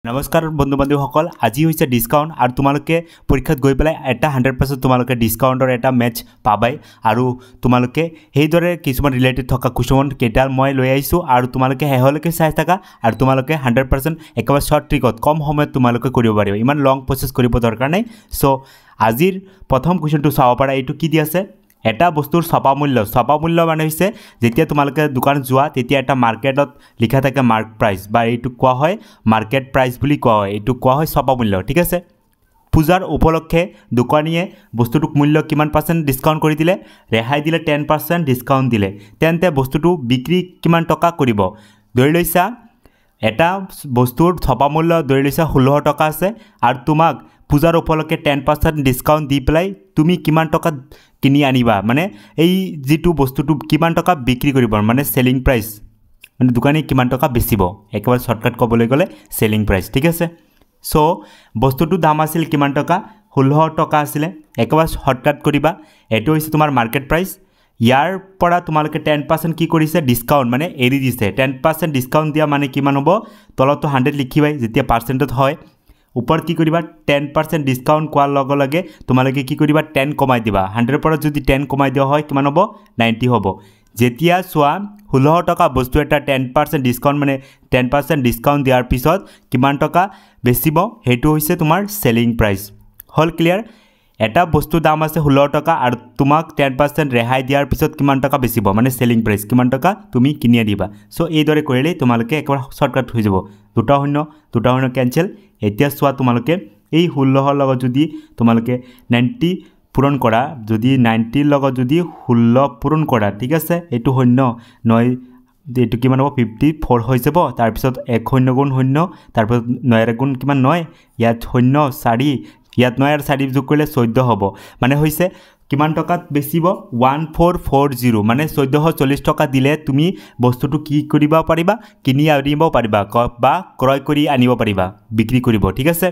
নমস্কাৰ বন্ধু বান্ধৱীসকল আজি হৈছে ডিসকাউন্ট আৰু তোমালোকে পৰীক্ষাত গৈ পেলাই এটা 100% তোমালোকে ডিসকাউন্টৰ এটা মেচ পাবাই আৰু তোমালোকে হেইদৰে কিছুমান ৰিলেটেড থকা কুৱেশ্যন কেইটা মই লৈ আহিছো আৰু তোমালোকে হেহলৈকে চাই থাকা আৰু তোমালোকে 100% একেবাৰে শৰ্ট ট্ৰিকত কম সময়ত তোমালোকে কৰিব পাৰিবা ইমান লং প্ৰসেস কৰিব দৰকাৰ নাই সো আজিৰ প্ৰথম কুৱেশ্যনটো চাব পাৰা এইটো কি দি আছে এটা বস্তুৰ ছপা মূল্য মানে হৈছে যেতিয়া তোমালোকে দোকান যোৱা তেতিয়া এটা মাৰ্কেটত লিখা থাকে মাৰ্ক প্ৰাইস বা এইটো কোৱা হয় মাৰ্কেট প্ৰাইস বুলি কোৱা হয় এইটো কোৱা হয় ছপা মূল্য ঠিক আছে পূজাৰ উপলক্ষে দোকানীয়ে বস্তুটোক মূল্য কিমান % ডিসকাউন্ট কৰি দিলে ৰেহাই দিলে 10% ডিসকাউন্ট দিলে তেন্তে বস্তুটো বিক্ৰী কিমান টকা কৰিব ধৰি লৈছা এটা বস্তুৰ ছপা মূল্য ধৰি লৈছা 16 টকা আছে আৰু তোমাক পূজাৰ উপলক্ষে 10% ডিসকাউন্ট দি পেলাই তুমি কিমান টকা কিনি আনিবা মানে এই যেটো বস্তুটো কিমান টকা বিক্ৰী কৰিব মানে সেলিং প্ৰাইস মানে দোকানী কিমান টকা বেচিব একেবাৰে শৰ্টকাট ক'বলৈ গলে সেলিং প্ৰাইস ঠিক আছে সো বস্তুটো দাম আছিল কিমান টকা 16 টকা আছিল একেবাৰে শৰ্টকাট কৰিবা এটো হৈছে তোমাৰ মাৰ্কেট প্ৰাইস ইয়াৰ পৰা তোমালোকে 10% কি কৰিছে ডিসকাউন্ট মানে এৰি দিছে 10% ডিসকাউন্ট দিয়া মানে কিমান হ'ব তলতো 100 লিখিবাই যেতিয়া পাৰ্সেন্টত হয় ऊपर की करिबा 10% डिस्काउंट কোৱাৰ লগে লগে তোমালোকে কি কৰিবা 10 কমাই দিবা 100 পৰা যদি 10 কমাই দিয়া হয় কিমান হ'ব 90 হ'ব যেতিয়া সোয়া 16 টকা বস্তু এটা 10% ডিসকাউন্ট মানে 10% ডিসকাউন্ট দিয়াৰ পিছত কিমান টকা বেচিব হেতু হৈছে তোমাৰ সেলিং প্ৰাইস হল ক্লিয়াৰ এটা বস্তু দাম আছে 16 টকা আৰু তোমাক 10% ৰেহাই দিয়াৰ পিছত কিমান টকা বেচিব মানে সেলিং প্ৰাইস কিমান টকা তুমি কিনিয়া দিবা সো এই দৰে কৰিলে তোমালোকে একবাৰ শৰ্টকাট হৈ যাব দুটা শূন্য ক্যান্সেল এতিয়া সোয়া তোমালোকে এই 16 লগত যদি তোমালোকে 90 পূৰণ কৰা যদি 90 লগত যদি 16 পূৰণ কৰা ঠিক আছে এটো শূন্য 9 এটো কিমান হ'ব 54 হৈ যাব তাৰ পিছত 1 শূন্য গুণ শূন্য তাৰ পিছত 9 গুণ কিমান 9 ইয়াত শূন্য 4 ইয়াত 9 আৰু 4 যোগ কৰিলে 14 হ'ব মানে হৈছে কিমান টকাত বেচিব 1440 মানে 1440 টকা দিলে তুমি বস্তুটো কি কৰিবা পাৰিবা কিনি আনিব পাৰিবা বা ক্ৰয় কৰি আনিব পাৰিবা বিক্ৰী কৰিব ঠিক আছে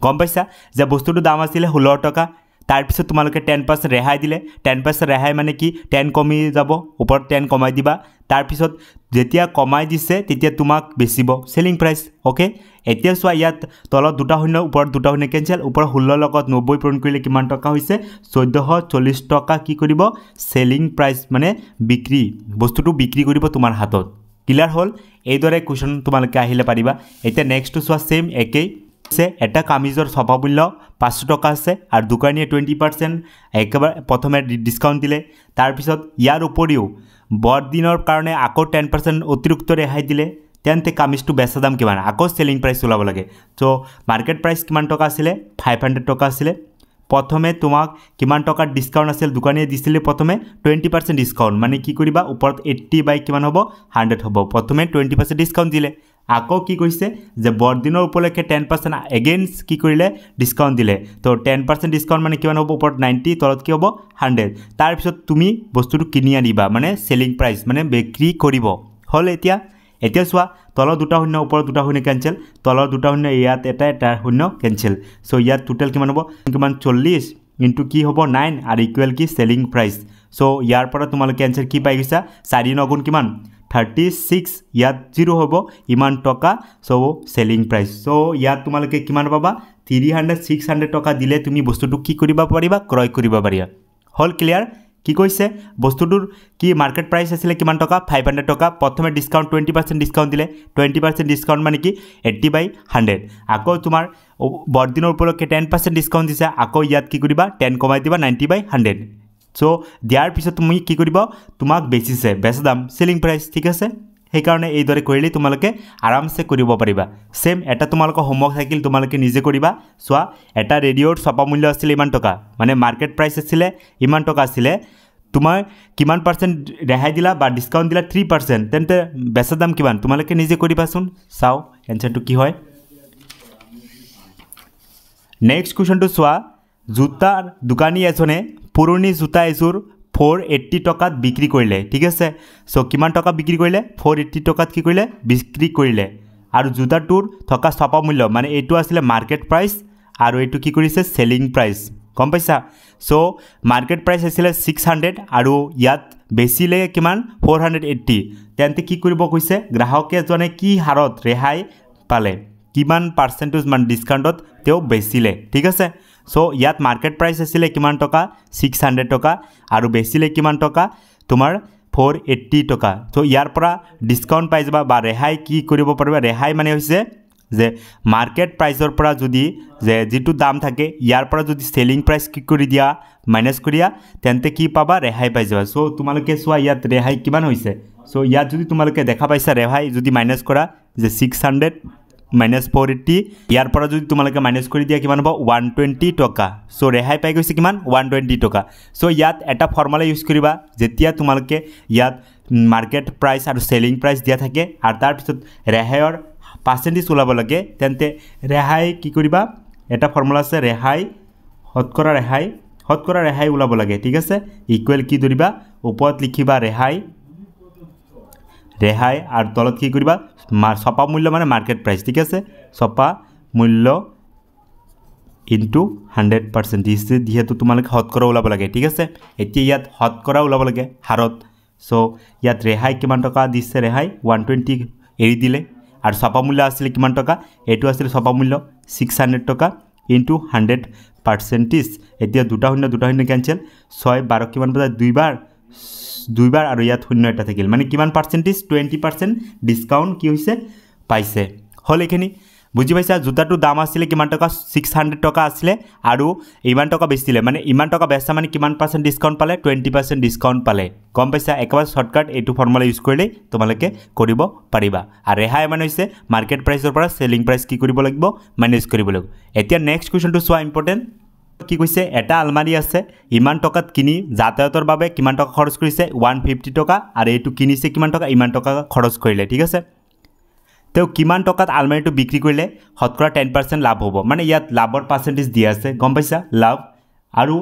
গম পাইছা যে বস্তুটো দাম আছিল 16 টকা তাৰ পিছত তোমালোকে 10% ৰেহাই দিলে 10% ৰেহাই মানে কি 10 কমি যাব ওপৰ 10 কমাই দিবা তাৰ পিছত যেতিয়া কমাই দিছে তেতিয়া তোমাক বেচিব সেলিং প্ৰাইস ওকে এতিয়া সোয়া ইয়াত তলত দুটা শূন্য ওপৰ দুটা শূন্য ক্যান্সেল ওপৰ 16 লগত 90 পূৰণ কৰিলে কিমান টকা হৈছে 1440 টকা কি কৰিব সেলিং প্ৰাইস মানে বিক্ৰী বস্তুটো বিক্ৰী কৰিব তোমাৰ হাতত ক্লিয়াৰ হল এই দৰে কোৱেশ্চন তোমালোকে আহিলে পাৰিবা এতিয়া নেক্সট সোয়া সেম একেই से এটা কামিজৰ ছপা মূল্য 500 টকা আছে আৰু দোকানীয়ে 20% একেবাৰে প্ৰথমে ডিসকাউন্ট দিলে তাৰ পিছত ইয়াৰ উপৰিও বৰদিনৰ কাৰণে আকৌ 10% অতিৰিক্ত ৰেহাই দিলে তেন্তে কামিজটো বেচা দাম কিমান আকৌ সেলিং প্ৰাইস ওলাব লাগে সো মাৰ্কেট প্ৰাইস কিমান টকা আছিল 500 টকা আছিল প্ৰথমে তোমাক কিমান টকা ডিসকাউন্ট আছিল দোকানীয়ে দিছিলে প্ৰথমে 20% ডিসকাউন্ট মানে কি কৰিবা ওপৰত 80 বাই কিমান হ'ব 100 হ'ব প্ৰথমে 20% ডিসকাউন্ট দিলে আকৌ কি কৈছে যে বৰদিনৰ উপলক্ষে 10% এগেইনষ্ট কি কৰিলে ডিসকাউন্ট দিলে তো 10% ডিসকাউন্ট মানে কিমান হ'ব ওপৰত 90 তলত কি হ'ব 100 তাৰ পিছত তুমি বস্তুটো কিনি আনিবা মানে সেলিং প্ৰাইস মানে বিক্ৰী কৰিব হল এতিয়া সোয়া তলত দুটা শূন্য ওপৰত দুটা শূন্য ক্যান্সেল তলত দুটা শূন্য ইয়াত এটা শূন্য ক্যান্সেল সো ইয়াত টোটাল কিমান হ'ব কিমান 40 ইনটু কি হ'ব 9 আৰু ইকুৱেল কি সেলিং প্ৰাইস সো ইয়াৰ পৰা তোমালোকে आंसर কি পাই গৈছা 4 9 গুণ কিমান 36 ইয়াত 0 হ'ব ইমান টকা সো সেলিং প্ৰাইস সো ইয়াত তোমালোকে কিমান পাবা 300 600 টকা দিলে তুমি বস্তুটো কি কৰিবা পাৰিবা ক্ৰয় কৰিবা পাৰিবা হল ক্লিয়াৰ কি কৈছে বস্তুটোৰ কি মাৰ্কেট প্ৰাইস আছিল কিমান টকা 500 টকা প্ৰথমে ডিসকাউন্ট 20% ডিসকাউন্ট দিলে 20% ডিসকাউন্ট মানে কি 80 বাই 100 আকৌ তোমাৰ বৰদিনৰ উপলক্ষে 10% ডিসকাউন্ট দিছে আকৌ ইয়াত কি কৰিবা 10 কমাই দিবা 90 বাই 100 সো দিয়াৰ পিছত তুমি কি কৰিবা তোমাক বেচিছে বেচা দাম সেলিং প্ৰাইস ঠিক আছে সেই কাৰণে এই দৰে কৰিলে তোমালোকে আৰামছে কৰিব পাৰিবা সেম এটা তোমালোকৰ হোমৱৰ্ক থাকিল তোমালোকে নিজে কৰিবা সোয়া এটা ৰেডিঅ'ৰ ছপা মূল্য আছিল ইমান টকা মানে মাৰ্কেট প্ৰাইস আছিল ইমান টকা আছিল তোমাৰ কিমান পাৰ্সেন্ট ৰেহাই দিলা বা ডিসকাউন্ট দিলা 3% তেন্তে বেচা দাম কিমান তোমালোকে নিজে কৰিবাচোন চাও आंसरটো কি হয় নেক্সট কোৱেশ্চনটো সোয়া জুতাৰ দোকানী এজনে পুৰণি জুতা এযোৰ 480 টকাত বিক্ৰী কৰিলে ঠিক আছে সো কিমান টকা বিক্ৰী কৰিলে 480 টকাত কি কৰিলে বিক্ৰী কৰিলে আৰু জুতাটোৰ থকা ছপা মূল্য মানে এটো আছিল মাৰ্কেট প্ৰাইস আৰু এটো কি কৰিছে সেলিং প্ৰাইস কম পাইছা সো মাৰ্কেট প্ৰাইস আছিল 600 আৰু ইয়াত বেচিলে কিমান 480 তেন্তে কি কৰিব কৈছে গ্ৰাহকে জনে কি হাৰত ৰেহাই পালে কিমান পাৰ্চেণ্টেজ মান ডিছকাউণ্টত তেওঁ বেচিলে ঠিক আছে সো ইয়াত মাৰ্কেট প্ৰাইস আছিলে কিমান টকা 600 টকা আৰু বেচিলে কিমান টকা তোমাৰ 480 টকা সো ইয়াৰ পৰা ডিসকাউন্ট পাই যাবা বা ৰেহাই কি কৰিব পাৰিবা ৰেহাই মানে হৈছে যে মাৰ্কেট প্ৰাইসৰ পৰা যদি যে যেটো দাম থাকে ইয়াৰ পৰা যদি সেলিং প্ৰাইস কি কৰি দিয়া মাইনাস কৰিয়া তেন্তে কি পাবা ৰেহাই পাই যাবা সো তোমালোকে সোৱা ইয়াত ৰেহাই কিমান হৈছে সো ইয়াত যদি তোমালোকে দেখা পাইছা ৰেহাই যদি মাইনাস কৰা যে 600 minus 480 ইয়াৰ পৰা যদি তোমালোকে মাইনাস কৰি দিয়া কিমান হ'ব 120 টকা সো ৰেহাই পাই গৈছে কিমান 120 টকা সো ইয়াত এটা ফৰ্মুলা ইউজ কৰিবা যেতিয়া তোমালোকে ইয়াত মাৰ্কেট প্ৰাইস আৰু সেলিং প্ৰাইস দিয়া থাকে আৰু তাৰ পিছত ৰেহাইৰ পাৰ্চেন্টেজ ওলাব লাগে তেন্তে ৰেহাই কি কৰিবা এটা ফৰ্মুলা আছে ৰেহাই হতকৰা ৰেহাই ওলাব লাগে ঠিক আছে ইকুৱেল কি ধৰিবা ওপৰত লিখিবা ৰেহাই আৰু তলত কি কৰিবা ছপা মূল্য মানে মাৰ্কেট প্ৰাইস ঠিক আছে ছপা মূল্য ইনটু 100% যেহেতু তোমালোকে হতকৰা ওলাব লাগে ঠিক আছে এতিয়া ইয়াত হতকৰা ওলাব লাগে হাৰত সো ইয়াত ৰেহাই কিমান টকা দিছে ৰেহাই 120 এৰি দিলে আৰু ছপা মূল্য আছিল কিমান টকা এটো আছিল ছপা মূল্য 600 টকা ইনটু 100% এতিয়া দুটা শূন্য ক্যান্সেল 6 12 কিমান বজা দুইবাৰ আৰু ইয়াত শূন্য এটা থাকিল মানে কিমান পাৰ্চেন্টেজ 20% ডিসকাউন্ট কি হৈছে পাইছে হল এখিনি বুজি পাইছা জুতাটো দাম আছিল কিমান টকা 600 টকা আছিল আৰু ইমান টকা বেচিলে মানে ইমান টকা বেচা মানে কিমান পাৰ্চেন্ট ডিসকাউন্ট পালে 20% ডিসকাউন্ট পালে কম পইচা একবাৰ শৰ্টকাট এটো ফৰ্মুলা ইউজ কৰিলে তোমালোকে কৰিব পাৰিবা আৰু ৰেহাই মানে হৈছে মাৰ্কেট প্ৰাইসৰ পৰা সেলিং প্ৰাইস কি কৰিব লাগিব মাইনাস কৰিব লাগিব এতিয়া নেক্সট কোৱেশ্চনটো সোৱা ইম্পৰ্টেন্ট কি কৈছে এটা আলমাৰি আছে ইমান টকাত কিনি যাতায়াতৰ বাবে কিমান টকা খৰচ কৰিছে 150 টকা আৰু এটো কিনিছে কিমান টকা ইমান টকা খৰচ কৰিলে ঠিক আছে তেও কিমান টকাত আলমাৰিটো বিক্ৰী কৰিলে হতকৰা 10% লাভ হ'ব মানে ইয়াত লাভৰ পাৰ্চেন্টেজ দিয়া আছে গম পাইছা লাভ আৰু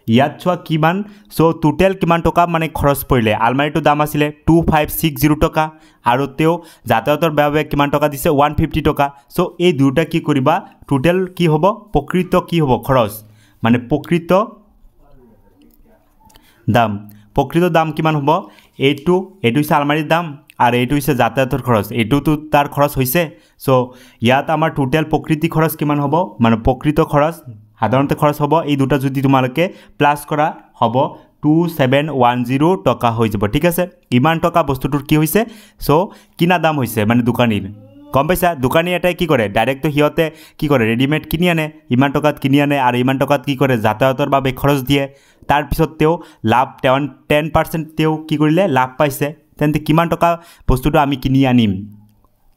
ইয়াত সোৱা কিমান সো টোটাল কিমান টকা মানে খৰচ পৰিলে আলমাৰিটো দাম আছিল 2560 টকা আৰু তেও যাতায়াতৰ বাবে কিমান টকা দিছে 150 টকা সো এই দুটা কি কৰিবা টোটাল কি হ'ব প্ৰকৃত কি হ'ব খৰচ মানে প্ৰকৃত দাম কিমান হ'ব এটো হৈছে আলমাৰিৰ দাম আৰু এটো হৈছে যাতায়াতৰ খৰচ এটো তো তাৰ খৰচ হৈছে সো ইয়াত আমাৰ টোটাল প্ৰকৃতি খৰচ কিমান হ'ব মানে প্ৰকৃত খৰচ সাধাৰণতে খৰচ হ'ব এই দুটা যদি তোমালোকে প্লাস কৰা হ'ব 2710 টকা হৈ যাব ঠিক আছে ইমান টকা বস্তুটোৰ কি হৈছে সো কিনা দাম হৈছে মানে দোকানীৰ কম পইচা দোকানী এটাই কি কৰে ডাইৰেক্ট হিয়তে কি কৰে ৰেডিমেড কিনি আনে ইমান টকাত কিনি আনে আৰু ইমান টকাত কি কৰে যাতায়াতৰ বাবে খৰচ দিয়ে তাৰ পিছত তেও লাভ 10% তেও কি কৰিলে লাভ পাইছে তেন্তে কিমান টকা বস্তুটো আমি কিনি আনিম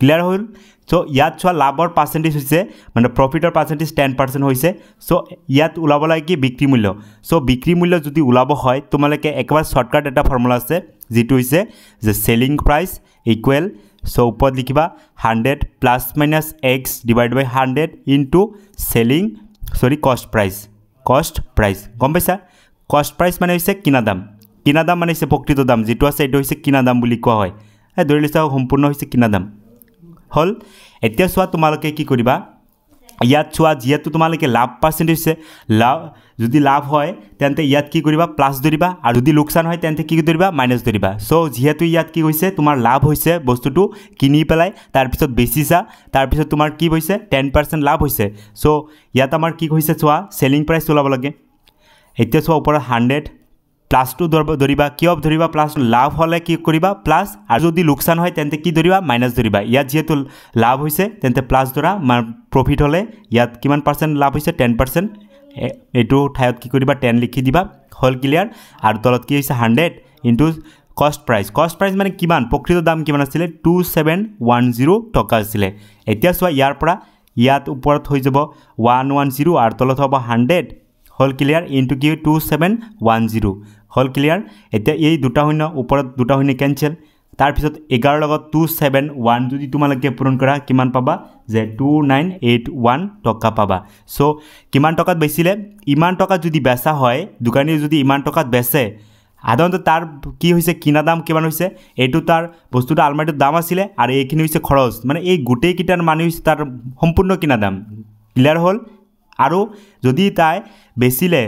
ক্লিয়াৰ হ'ল সো ইয়াত সোৱা লাভৰ পাৰ্চেন্টেজ হৈছে মানে প্ৰফিটৰ পাৰ্চেন্টেজ 10% হৈছে সো ইয়াত ওলাব লাগে কি বিক্ৰী মূল্য সো বিক্ৰী মূল্য যদি ওলাব হয় তোমালোকে একবাৰ শৰ্টকাট এটা ফৰ্মুলা আছে যেটো হৈছে যে সেলিং প্ৰাইস ইকুৱেল সো ওপৰত লিখিবা 100 প্লাস মাইনাস x ডিভাইড বাই 100 ইনটু সেলিং কষ্ট প্রাইস গম পাইছা কষ্ট প্রাইস মানে হৈছে কিনা দাম মানে হৈছে প্ৰকৃত দাম যেটো আছে এটো হৈছে কিনা দাম বুলি কোৱা হয় ধৰি লৈছা সম্পূৰ্ণ হৈছে কিনা দাম হল এতিয়া সোৱা তোমালোকে কি কৰিবা ইয়াত সোৱা যেহেতু তোমালোকে লাভ পাৰ্চেন্টেজ আছে লাভ যদি লাভ হয় তেন্তে ইয়াত কি কৰিবা প্লাস ধৰিবা আৰু যদি লোকসান হয় তেন্তে কি ধৰিবা মাইনাস ধৰিবা সো যেহেতু ইয়াত কি হৈছে তোমাৰ লাভ হৈছে বস্তুটো কিনি পেলাই তাৰ পিছত বেচিছা তাৰ পিছত তোমাৰ কি হৈছে 10% লাভ হৈছে সো ইয়াত আমাৰ কি হৈছে সোৱা সেলিং প্ৰাইস ওলাব লাগে এতিয়া সোৱা ওপৰত 100 প্লাস টু ধৰিবা কিয় ধৰিবা প্লাস লাভ হলে কি কৰিবা প্লাস আৰু যদি লোকসান হয় তেন্তে কি ধৰিবা মাইনাস ধৰিবা ইয়াত যেহেতু লাভ হৈছে তেন্তে প্লাস ধৰা প্ৰফিট হলে ইয়াত কিমান পাৰ্চেন্ট লাভ হৈছে 10% এটো ঠাইত কি কৰিবা 10 লিখি দিবা হল ক্লিয়াৰ আৰু তলত কি হৈছে 100 ইনটু কষ্ট প্ৰাইস মানে কিমান প্ৰকৃত দাম কিমান আছিল 2710 টকা আছিল এতিয়া সোৱা ইয়াৰ পৰা ইয়াত ওপৰত হৈ যাব 110 আৰু তলত হ'ব 100 হল ক্লিয়াৰ ইনটু কি 2710 হল ক্লিয়াৰ এতিয়া এই দুটা শূন্য ওপৰত দুটা শূন্য ক্যান্সেল তাৰ পিছত 11 লগত 271 যদি তোমালোকে পূৰণ কৰা কিমান পাবা যে 2981 টকা পাবা সো কিমান টকাত বেচিলে ইমান টকা যদি বেচা হয় দোকানী যদি ইমান টকাত বেচে সাধাৰণতে তাৰ কি হৈছে কিনা দাম কিমান হৈছে এটো তাৰ বস্তুটো আলমাৰিটোৰ দাম আছিল আৰু এইখিনি হৈছে খৰচ মানে এই গোটেই কিটাৰ মানে হৈছে তাৰ সম্পূৰ্ণ কিনা দাম ক্লিয়াৰ হল আৰু যদি তাই বেচিলে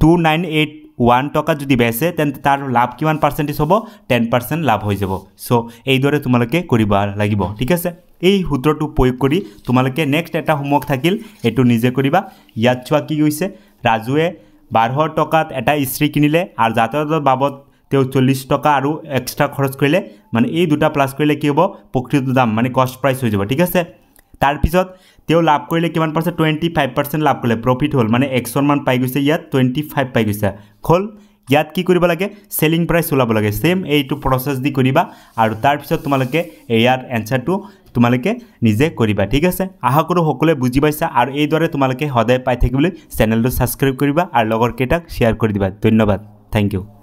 2981 টকা যদি বেচে তেন্তে তাৰ লাভ কিমান পাৰ্চেন্টেজ হ'ব 10% লাভ হৈ যাব সো এই দৰে তোমালোকে কৰিব লাগিব ঠিক আছে এই সূত্ৰটো প্ৰয়োগ কৰি তোমালোকে নেক্সট এটা হোমৱৰ্ক থাকিল এইটো নিজে কৰিবা ইয়াত চোৱা কি হৈছে ৰাজুৱে 12 টকাত এটা ইস্ত্ৰি কিনিলে আৰু যাতায়াতৰ বাবদ তেও 40 টকা আৰু এক্সট্ৰা খৰচ কৰিলে মানে এই দুটা প্লাস কৰিলে কি হ'ব প্ৰকৃত দাম মানে কষ্ট প্ৰাইস হৈ যাব ঠিক আছে তাৰ পিছত তেও লাভ কৰিলে কিমান পাৰছে 25% লাভ কৰিলে প্ৰফিট হ'ল মানে এক্সন মান পাই গৈছে ইয়াত 25 পাই গৈছে খল ইয়াত কি কৰিব লাগে সেলিং প্ৰাইস ওলাব লাগে সেম এইটো প্ৰসেস দি কৰিবা আৰু তাৰ পিছত তোমালোকে ইয়াৰ এনসাৰটো তোমালোকে নিজে কৰিবা ঠিক আছে আশা কৰো সকলোৱে বুজি পাইছা আৰু এই দৰে তোমালোকে সদায় পাই থাকিবলৈ চেনেলটো সাবস্ক্ৰাইব কৰিবা আৰু লগৰ কেইটাক শেয়াৰ কৰি দিবা ধন্যবাদ থ্যাংক ইউ